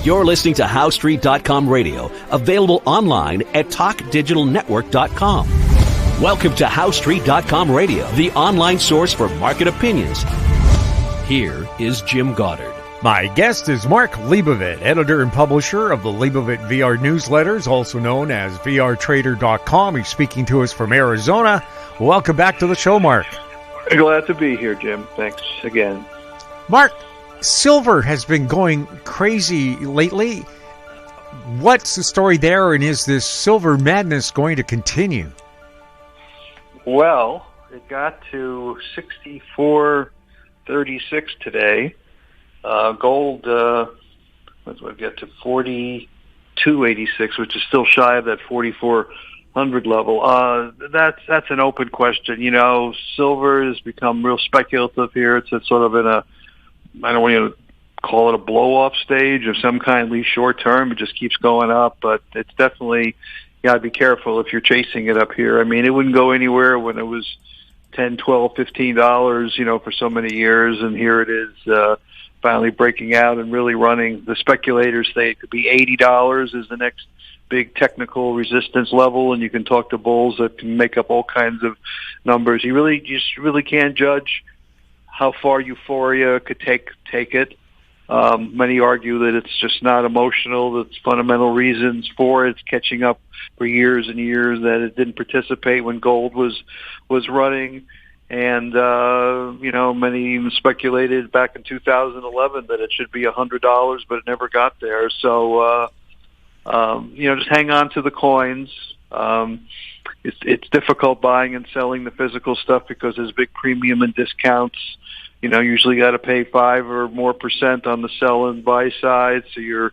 You're listening to HowStreet.com radio, available online at TalkDigitalNetwork.com. Welcome to HowStreet.com radio, the online source for market opinions. Here is Jim Goddard. My guest is Mark Leibovit, editor and publisher of the Leibovit VR newsletters, also known as VRTrader.com. He's speaking to us from Arizona. Welcome back to the show, Mark. Glad to be here, Jim. Thanks again. Mark, silver has been going crazy lately. What's the story there, and is this silver madness going to continue? Well, it got to 64.36 today. Gold, let's get to 42.86, which is still shy of that 4,400 level. That's an open question. You know, silver has become real speculative here. It's sort of in a, I don't want to call it a blow-off stage of some kind, at least short term. It just keeps going up, but it's definitely, you got to be careful if you're chasing it up here. I mean, it wouldn't go anywhere when it was $10, $12, $15, you know, for so many years, and here it is finally breaking out and really running. The speculators say it could be $80 is the next big technical resistance level, and you can talk to bulls that can make up all kinds of numbers. You just really can't judge how far euphoria could take it. Many argue that it's just not emotional, that's fundamental reasons for it. It's catching up for years and years, that it didn't participate when gold was running. And, you know, many even speculated back in 2011 that it should be $100, but it never got there. So, you know, just hang on to the coins. It's difficult buying and selling the physical stuff because there's big premium and discounts. You know, usually got to pay 5 or more % on the sell and buy side, so you're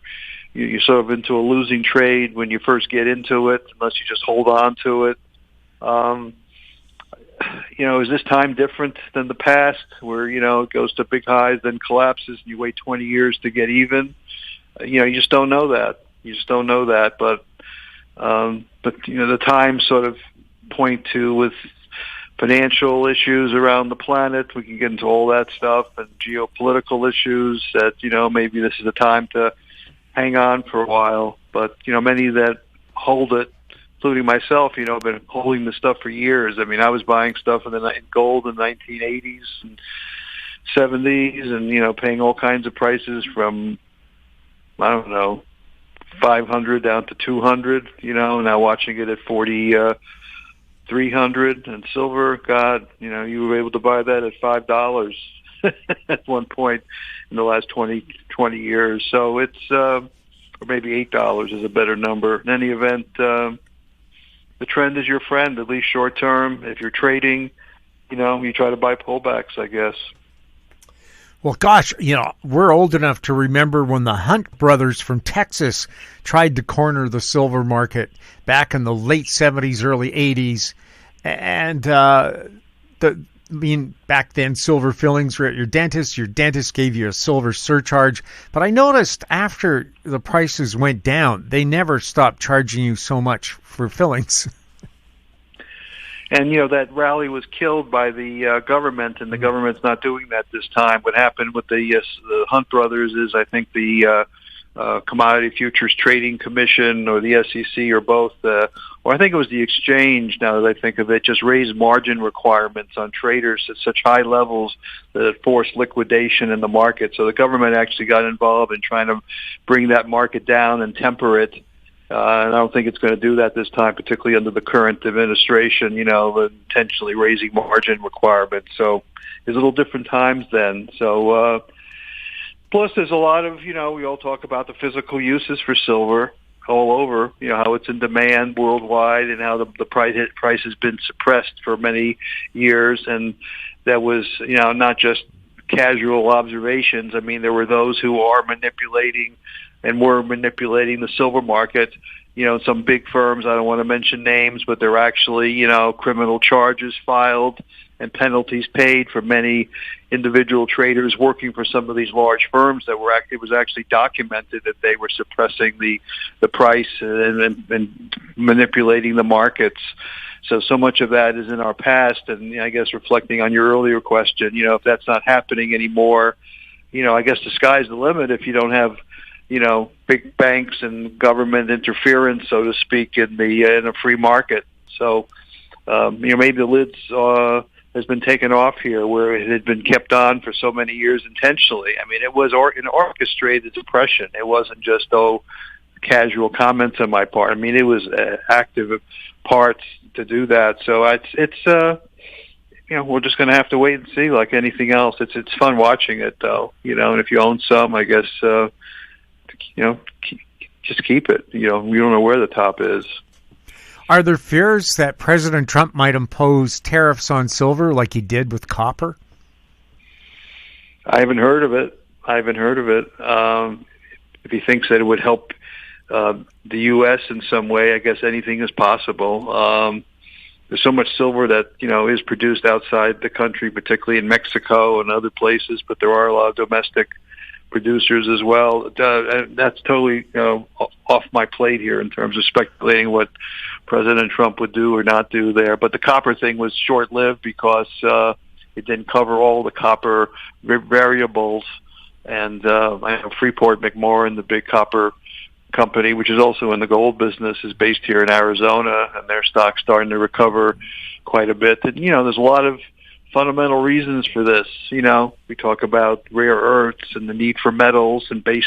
sort of into a losing trade when you first get into it, unless you just hold on to it. You know, is this time different than the past, where, you know, it goes to big highs, then collapses, and you wait 20 years to get even? You know, you just don't know that. But you know, the times sort of point to, with financial issues around the planet, we can get into all that stuff, and geopolitical issues, that, you know, maybe this is the time to hang on for a while. But, you know, many that hold it, including myself, you know, have been holding this stuff for years. I mean, I was buying stuff in gold in the 1980s and 70s, and, you know, paying all kinds of prices from, I don't know, 500 down to 200, you know, now watching it at 300. And silver, God, you know, you were able to buy that at $5 at one point in the last 20 years. So it's, or maybe $8 is a better number. In any event, the trend is your friend, at least short term. If you're trading, you know, you try to buy pullbacks, I guess. Well, gosh, you know, we're old enough to remember when the Hunt brothers from Texas tried to corner the silver market back in the late 70s, early 80s. And back then, silver fillings were at your dentist. Your dentist gave you a silver surcharge. But I noticed after the prices went down, they never stopped charging you so much for fillings. And, you know, that rally was killed by the government, and the government's not doing that this time. What happened with the Hunt brothers is, I think, the Commodity Futures Trading Commission or the SEC or both, or I think it was the exchange, now that I think of it, just raised margin requirements on traders at such high levels that it forced liquidation in the market. So the government actually got involved in trying to bring that market down and temper it. And I don't think it's going to do that this time, particularly under the current administration, you know, intentionally raising margin requirements. So there's a little different times then. So, plus there's a lot of, you know, we all talk about the physical uses for silver all over, you know, how it's in demand worldwide and how the price has been suppressed for many years. And that was, you know, not just casual observations. I mean, there were those who are manipulating the silver market. You know, some big firms, I don't want to mention names, but there are actually, you know, criminal charges filed and penalties paid for many individual traders working for some of these large firms that were it was actually documented that they were suppressing the price and manipulating the markets. So much of that is in our past, and I guess reflecting on your earlier question, you know, if that's not happening anymore, you know, I guess the sky's the limit if you don't have, big banks and government interference, so to speak, in a free market. So, maybe the lids has been taken off here, where it had been kept on for so many years intentionally. I mean, it was an orchestrated depression. It wasn't just casual comments on my part. I mean, it was active parts to do that. So it's we're just going to have to wait and see. Like anything else, it's fun watching it, though. And if you own some, I guess just keep it. We don't know where the top is. Are there fears that President Trump might impose tariffs on silver like he did with copper? I haven't heard of it. If he thinks that it would help the U.S. in some way, I guess anything is possible. There's so much silver that is produced outside the country, particularly in Mexico and other places, but there are a lot of domestic producers as well. That's totally off my plate here in terms of speculating what President Trump would do or not do there. But the copper thing was short-lived because it didn't cover all the copper variables. And I know Freeport-McMoRan, the big copper company, which is also in the gold business, is based here in Arizona, and their stock's starting to recover quite a bit. And, there's a lot of fundamental reasons for this. We talk about rare earths and the need for metals and base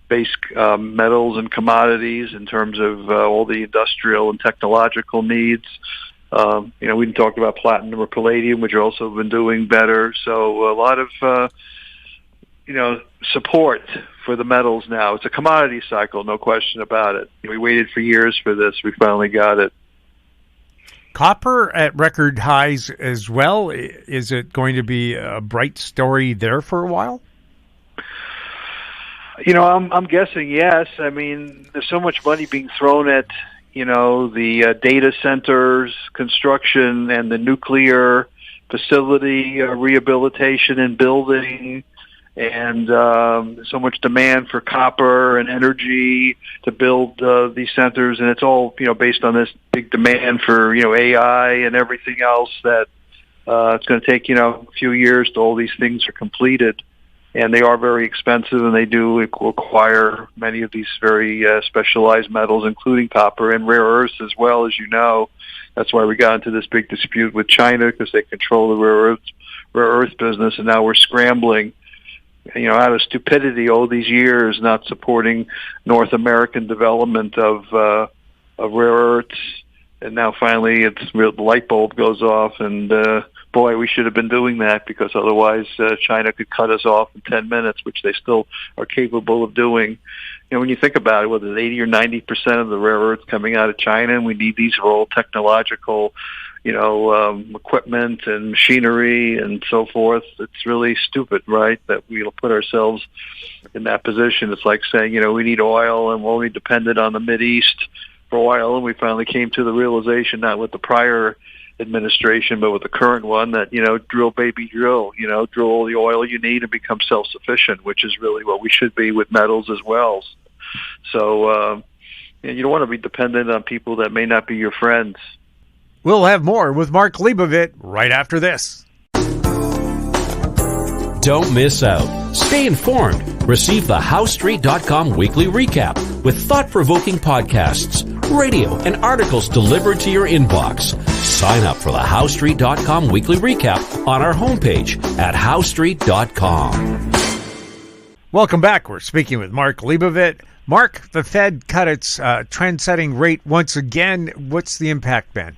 metals and commodities in terms of all the industrial and technological needs. We talked about platinum or palladium, which have also been doing better. So a lot of support for the metals now. It's a commodity cycle, no question about it. We waited for years for this. We finally got it. Copper at record highs as well. Is it going to be a bright story there for a while? I'm guessing yes. I mean, there's so much money being thrown at, the data centers, construction, and the nuclear facility rehabilitation and building, and so much demand for copper and energy to build these centers, and it's all based on this big demand for AI and everything else that it's going to take a few years till all these things are completed, and they are very expensive, and they do require many of these very specialized metals, including copper and rare earths as well, as you know. That's why we got into this big dispute with China, because they control the rare earth business, and now we're scrambling out of stupidity all these years, not supporting North American development of rare earths, and now finally the light bulb goes off, and boy, we should have been doing that, because otherwise China could cut us off in 10 minutes, which they still are capable of doing. When you think about it, whether it's 80 or 90% of the rare earths coming out of China, and we need these for all technological equipment and machinery and so forth. It's really stupid, right, that we'll put ourselves in that position. It's like saying, we need oil and we're only dependent on the Mideast for oil, and we finally came to the realization, not with the prior administration, but with the current one, that, drill, baby, drill, drill all the oil you need and become self-sufficient, which is really what we should be with metals as well. So you don't want to be dependent on people that may not be your friends. We'll have more with Mark Leibovit right after this. Don't miss out. Stay informed. Receive the HowStreet.com weekly recap with thought-provoking podcasts, radio, and articles delivered to your inbox. Sign up for the HowStreet.com weekly recap on our homepage at HowStreet.com. Welcome back. We're speaking with Mark Leibovit. Mark, the Fed cut its trend-setting rate once again. What's the impact been?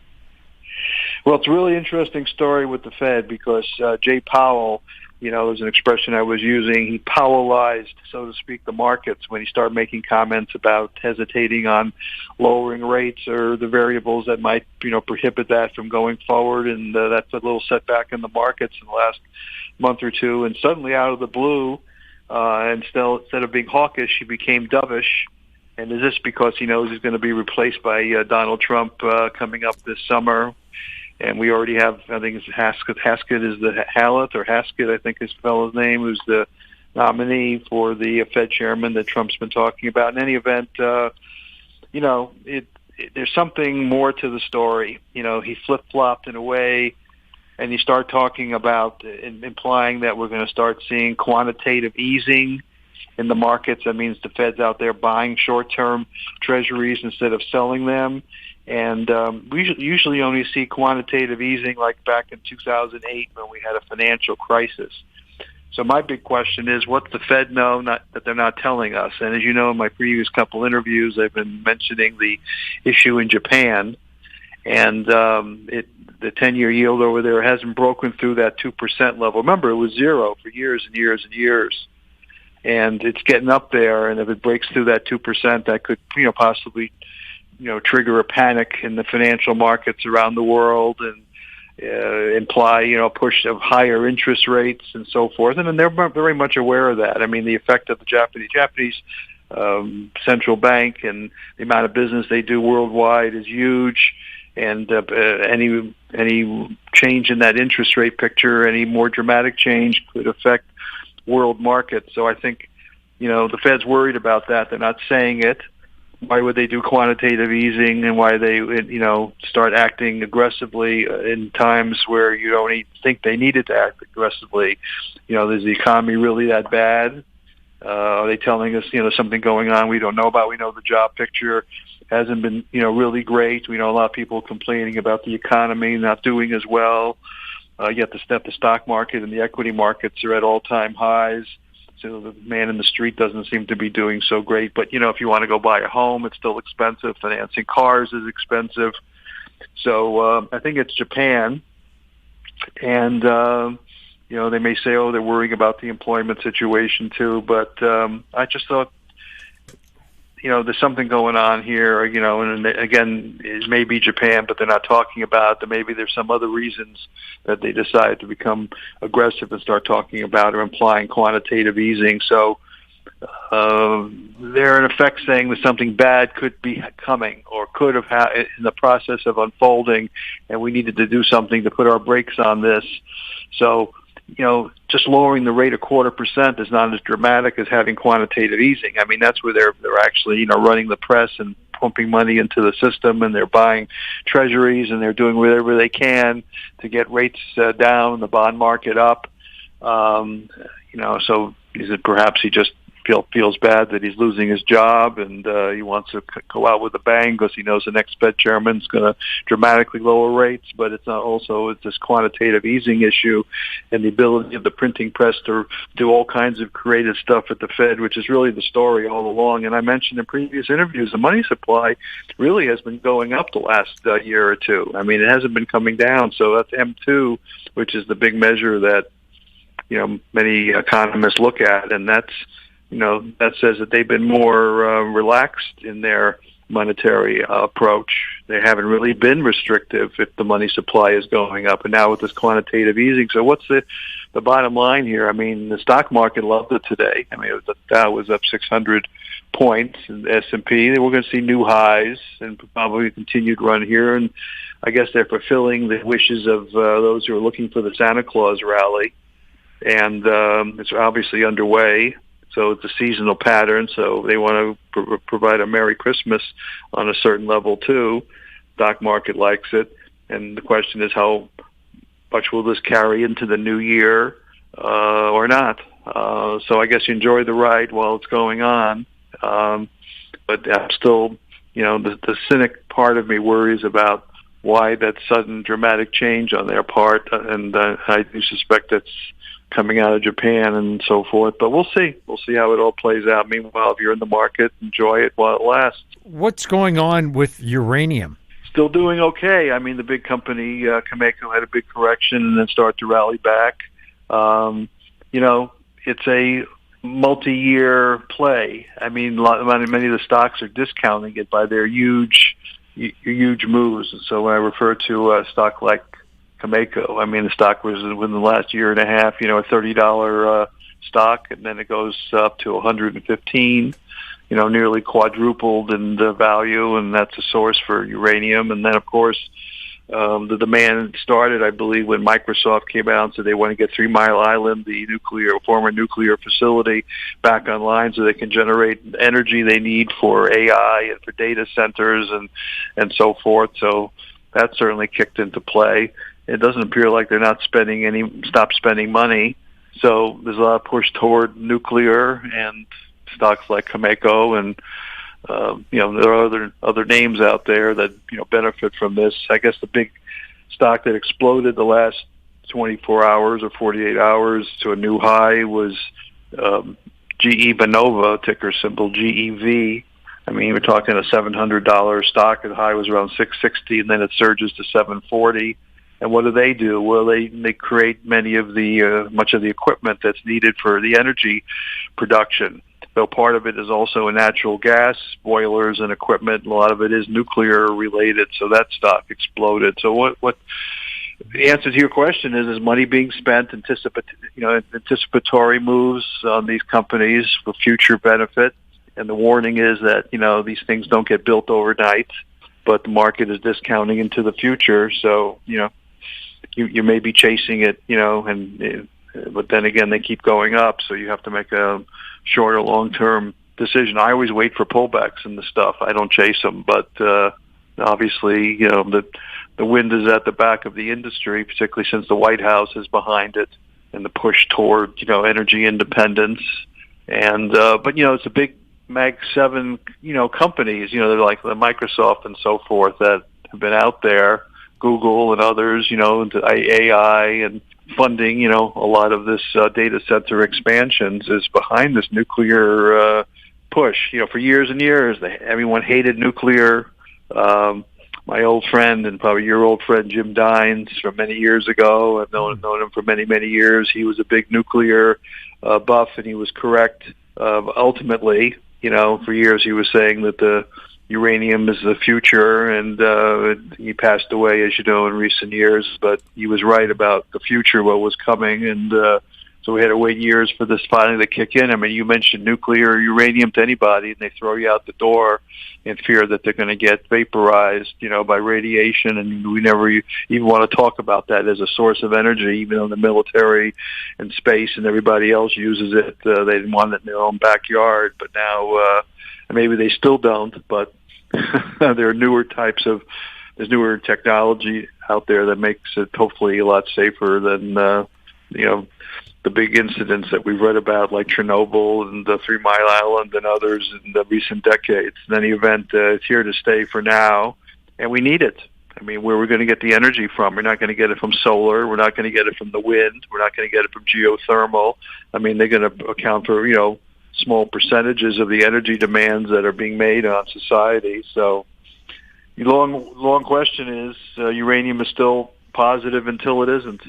Well, it's a really interesting story with the Fed, because Jay Powell, is an expression I was using. He Powellized, so to speak, the markets when he started making comments about hesitating on lowering rates or the variables that might, prohibit that from going forward. And that's a little setback in the markets in the last month or two. And suddenly, out of the blue, instead of being hawkish, he became dovish. And is this because he knows he's going to be replaced by Donald Trump coming up this summer? And we already have, I think it's Haskett is the Haskett, I think his fellow's name, who's the nominee for the Fed chairman that Trump's been talking about. In any event, there's something more to the story. He flip-flopped in a way, and you start talking about implying that we're going to start seeing quantitative easing in the markets. That means the Fed's out there buying short-term treasuries instead of selling them. And we usually only see quantitative easing like back in 2008 when we had a financial crisis. So my big question is, what's the Fed know that they're not telling us? And as you know, in my previous couple interviews, I've been mentioning the issue in Japan. And the 10-year yield over there hasn't broken through that 2% level. Remember, it was zero for years and years and years. And it's getting up there, and if it breaks through that 2%, that could, possibly, trigger a panic in the financial markets around the world and imply, push of higher interest rates and so forth. And they're very much aware of that. I mean, the effect of the Japanese central bank and the amount of business they do worldwide is huge. And any change in that interest rate picture, any more dramatic change could affect world markets. So I think, the Fed's worried about that. They're not saying it. Why would they do quantitative easing, and why they, start acting aggressively in times where you don't think they needed to act aggressively? Is the economy really that bad? Are they telling us, something going on we don't know about? We know the job picture hasn't been, really great. We know a lot of people complaining about the economy not doing as well. Yet the stock market and the equity markets are at all-time highs. So the man in the street doesn't seem to be doing so great. But, if you want to go buy a home, it's still expensive. Financing cars is expensive. So I think it's Japan. And, they may say, they're worrying about the employment situation too. But I just thought, there's something going on here, and again, it may be Japan, but they're not talking about it. Maybe there's some other reasons that they decided to become aggressive and start talking about or implying quantitative easing. So they're in effect saying that something bad could be coming or could have in the process of unfolding, and we needed to do something to put our brakes on this. So, just lowering the rate 0.25% is not as dramatic as having quantitative easing. I mean, that's where they're actually, running the press and pumping money into the system, and they're buying treasuries, and they're doing whatever they can to get rates down and the bond market up. So is it perhaps he just feels bad that he's losing his job, and he wants to go out with a bang because he knows the next Fed chairman's going to dramatically lower rates. But it's not also it's this quantitative easing issue and the ability of the printing press to do all kinds of creative stuff at the Fed, which is really the story all along. And I mentioned in previous interviews, the money supply really has been going up the last year or two. I mean, it hasn't been coming down. So that's M2, which is the big measure that many economists look at, and that's that says that they've been more relaxed in their monetary approach. They haven't really been restrictive if the money supply is going up. And now with this quantitative easing, so what's the bottom line here? I mean, the stock market loved it today. I mean, the Dow was up 600 points, and the S&P, we're going to see new highs and probably a continued run here. And I guess they're fulfilling the wishes of those who are looking for the Santa Claus rally. And it's obviously underway. So it's a seasonal pattern, so they want to provide a Merry Christmas on a certain level, too. Stock market likes it. And the question is, how much will this carry into the new year or not? So I guess you enjoy the ride while it's going on. But I'm still, the cynic part of me worries about why that sudden dramatic change on their part. And I do suspect that's coming out of Japan and so forth. But we'll see. We'll see how it all plays out. Meanwhile, if you're in the market, enjoy it while it lasts. What's going on with uranium? Still doing okay. I mean, the big company, Cameco, had a big correction and then started to rally back. It's a multi-year play. I mean, many of the stocks are discounting it by their huge moves. So when I refer to a stock like Cameco, I mean, the stock was within the last year and a half, a $30 stock, and then it goes up to 115, nearly quadrupled in the value, and that's a source for uranium. And then, of course, the demand started, I believe, when Microsoft came out and said they want to get 3 Mile Island, the former nuclear facility, back online so they can generate energy they need for AI and for data centers and so forth. So that certainly kicked into play. It doesn't appear like they're stopped spending money. So there's a lot of push toward nuclear, and stocks like Cameco, and there are other names out there that benefit from this. I guess the big stock that exploded the last 24 hours or 48 hours to a new high was GE Vernova, ticker symbol GEV. I mean, we're talking a $700 stock. The high was around $660, and then it surges to $740. And what do? Well, they create much of the equipment that's needed for the energy production. So part of it is also a natural gas, boilers and equipment. A lot of it is nuclear related. So that stock exploded. So what the answer to your question is money being spent, anticipatory moves on these companies for future benefit. And the warning is that, these things don't get built overnight, but the market is discounting into the future. So, you may be chasing it, but then again, they keep going up. So you have to make a short or long-term decision. I always wait for pullbacks in the stuff. I don't chase them, but obviously, the wind is at the back of the industry, particularly since the White House is behind it and the push toward, energy independence. And, but, it's a big Mag 7, companies, they're like the Microsoft and so forth that have been out there, Google and others, into AI and funding, a lot of this data center expansions is behind this nuclear push. For years and years, everyone hated nuclear. My old friend and probably your old friend Jim Dines from many years ago, I've known him for many, many years. He was a big nuclear buff, and he was correct ultimately. For years he was saying that the uranium is the future, and he passed away, as you know, in recent years. But he was right about the future, what was coming, and so we had to wait years for this finally to kick in. I mean, you mentioned nuclear or uranium to anybody, and they throw you out the door in fear that they're going to get vaporized, by radiation, and we never even want to talk about that as a source of energy, even though the military and space and everybody else uses it. They didn't want it in their own backyard, but now maybe they still don't, but there are there's newer technology out there that makes it hopefully a lot safer than, the big incidents that we've read about, like Chernobyl and the 3 Mile Island and others in the recent decades. In any event, it's here to stay for now, and we need it. I mean, where we're going to get the energy from? We're not going to get it from solar. We're not going to get it from the wind. We're not going to get it from geothermal. I mean, they're going to account for, small percentages of the energy demands that are being made on society. So the long question is, uranium is still positive until it isn't.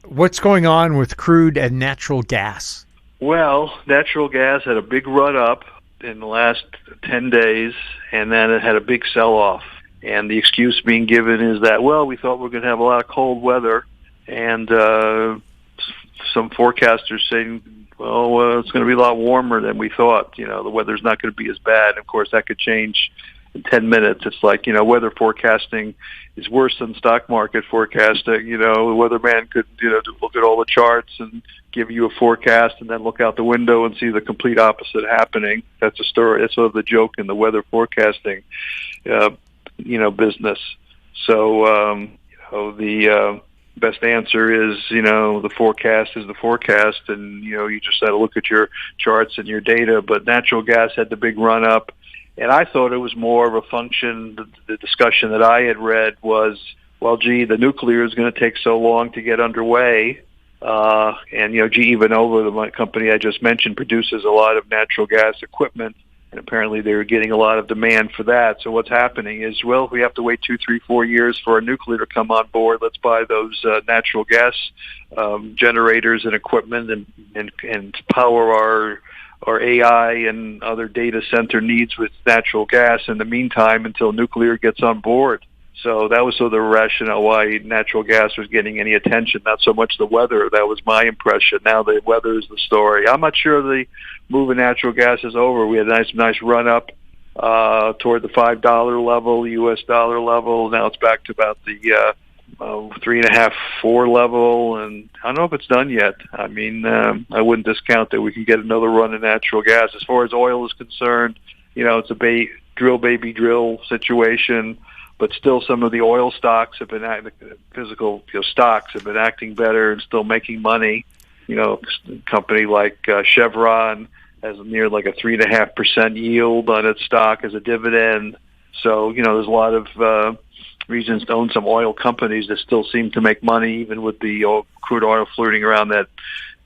What's going on with crude and natural gas? Well, natural gas had a big run up in the last 10 days, and then it had a big sell-off. And the excuse being given is that, we thought we were going to have a lot of cold weather, and some forecasters saying, it's going to be a lot warmer than we thought. The weather's not going to be as bad. Of course, that could change in 10 minutes. It's like, weather forecasting is worse than stock market forecasting. The weatherman could, look at all the charts and give you a forecast and then look out the window and see the complete opposite happening. That's a story. That's sort of the joke in the weather forecasting, business. So, the best answer is, the forecast is the forecast, and, you just got to look at your charts and your data. But natural gas had the big run up, and I thought it was more of a function. The discussion that I had read was, the nuclear is going to take so long to get underway. And, GE Vernova, the company I just mentioned, produces a lot of natural gas equipment, and apparently they were getting a lot of demand for that. So what's happening is, we have to wait 2, 3, 4 years for a nuclear to come on board. Let's buy those natural gas generators and equipment and power our AI and other data center needs with natural gas in the meantime until nuclear gets on board. So that was sort of the rationale why natural gas was getting any attention, not so much the weather. That was my impression. Now the weather is the story. I'm not sure the move in natural gas is over. We had a nice run up toward the $5 level, U.S. dollar level. Now it's back to about the 3.5, 4 level, and I don't know if it's done yet. I mean, I wouldn't discount that we can get another run in natural gas. As far as oil is concerned, it's a drill baby drill situation. But still, some of the oil stocks have been physical stocks have been acting better and still making money. A company like Chevron has near like a 3.5% yield on its stock as a dividend. So, there's a lot of reasons to own some oil companies that still seem to make money, even with the crude oil flirting around that,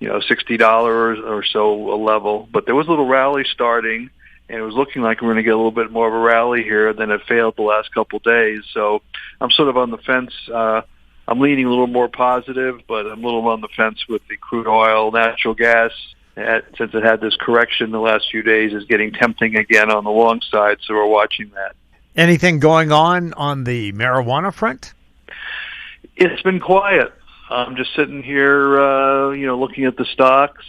$60 or so level. But there was a little rally starting, and it was looking like we're going to get a little bit more of a rally here. Then it failed the last couple of days. So I'm sort of on the fence. I'm leaning a little more positive, but I'm a little on the fence with the crude oil, natural gas. Since it had this correction the last few days, is getting tempting again on the long side. So we're watching that. Anything going on the marijuana front? It's been quiet. I'm just sitting here, looking at the stocks,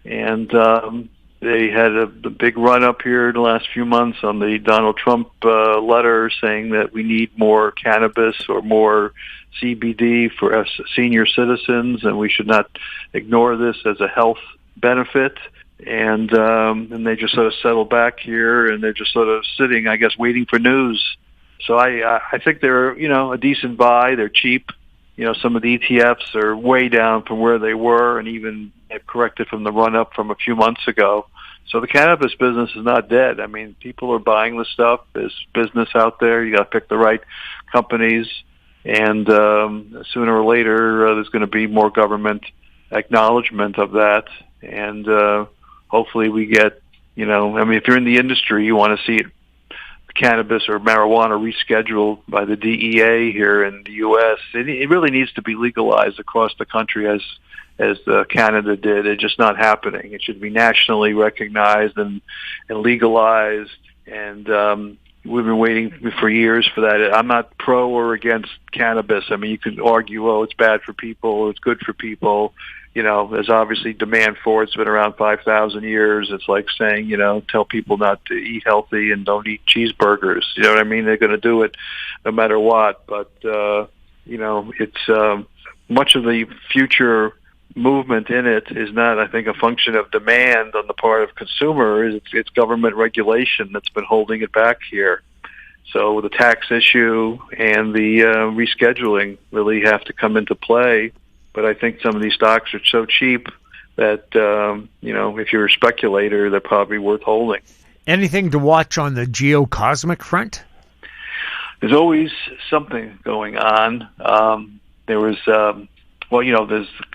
and they had a big run up here in the last few months on the Donald Trump letter saying that we need more cannabis or more CBD for us senior citizens, and we should not ignore this as a health benefit. And they just sort of settled back here, and they're just sort of sitting, I guess, waiting for news. So I think they're, a decent buy. They're cheap. Some of the ETFs are way down from where they were, and even have corrected from the run-up from a few months ago. So the cannabis business is not dead. I mean, people are buying the stuff. There's business out there. You got to pick the right companies, and sooner or later, there's going to be more government acknowledgement of that, and hopefully we get, if you're in the industry, you want to see it, cannabis or marijuana rescheduled by the DEA here in the U.S. It really needs to be legalized across the country as Canada did. It's just not happening. It should be nationally recognized and legalized, and we've been waiting for years for that. I'm not pro or against cannabis. I mean, you could argue, it's bad for people, or it's good for people. There's obviously demand for it. It's been around 5,000 years. It's like saying, tell people not to eat healthy and don't eat cheeseburgers. You know what I mean? They're going to do it no matter what. But, it's much of the future movement in it is not, I think, a function of demand on the part of consumers. It's government regulation that's been holding it back here. So the tax issue and the rescheduling really have to come into play. But I think some of these stocks are so cheap that, if you're a speculator, they're probably worth holding. Anything to watch on the geocosmic front? There's always something going on. There was, there's,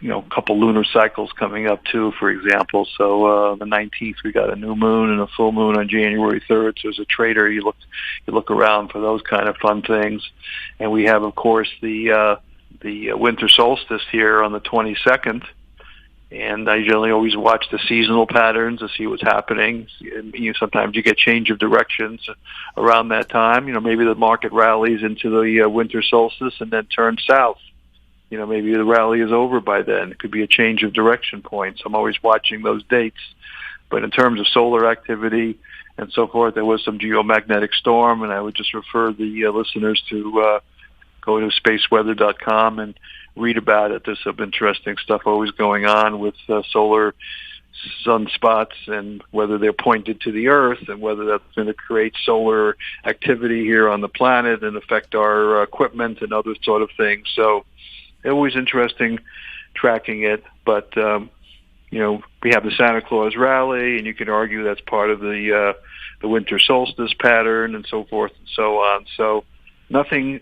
a couple lunar cycles coming up, too, for example. So the 19th, we got a new moon and a full moon on January 3rd. So as a trader, you look around for those kind of fun things. And we have, of course, the winter solstice here on the 22nd, and I generally always watch the seasonal patterns to see what's happening. Sometimes you get change of directions around that time. Maybe the market rallies into the winter solstice and then turns south. Maybe the rally is over by then. It could be a change of direction point. So I'm always watching those dates. But in terms of solar activity and so forth, there was some geomagnetic storm, and I would just refer the listeners to go to spaceweather.com and read about it. There's some interesting stuff always going on with solar sunspots and whether they're pointed to the Earth and whether that's going to create solar activity here on the planet and affect our equipment and other sort of things. So it's always interesting tracking it. But, we have the Santa Claus rally, and you can argue that's part of the winter solstice pattern and so forth and so on. So nothing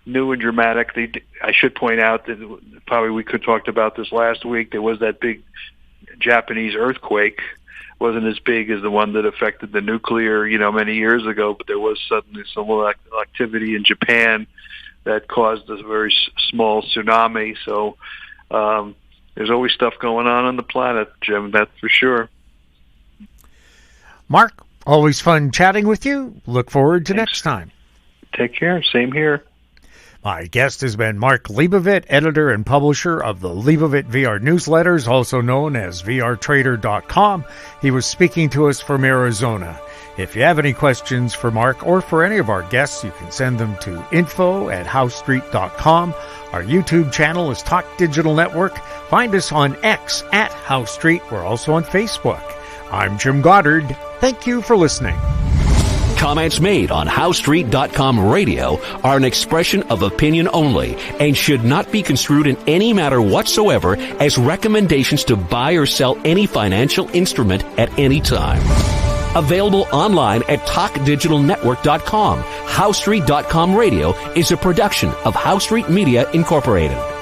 new and dramatic. I should point out that probably we could talked about this last week. There was that big Japanese earthquake. It wasn't as big as the one that affected the nuclear, many years ago, but there was suddenly some activity in Japan that caused a very small tsunami. So there's always stuff going on the planet, Jim, that's for sure. Mark, always fun chatting with you. Look forward to next time. Take care. Same here. My guest has been Mark Leibovit, editor and publisher of the Leibovit VR newsletters, also known as vrtrader.com. He was speaking to us from Arizona. If you have any questions for Mark or for any of our guests, you can send them to info@housestreet.com. Our YouTube channel is Talk Digital Network. Find us on X @HoweStreet. We're also on Facebook. I'm Jim Goddard. Thank you for listening. Comments made on HowStreet.com radio are an expression of opinion only and should not be construed in any matter whatsoever as recommendations to buy or sell any financial instrument at any time. Available online at TalkDigitalNetwork.com. HowStreet.com radio is a production of HowStreet Media Incorporated.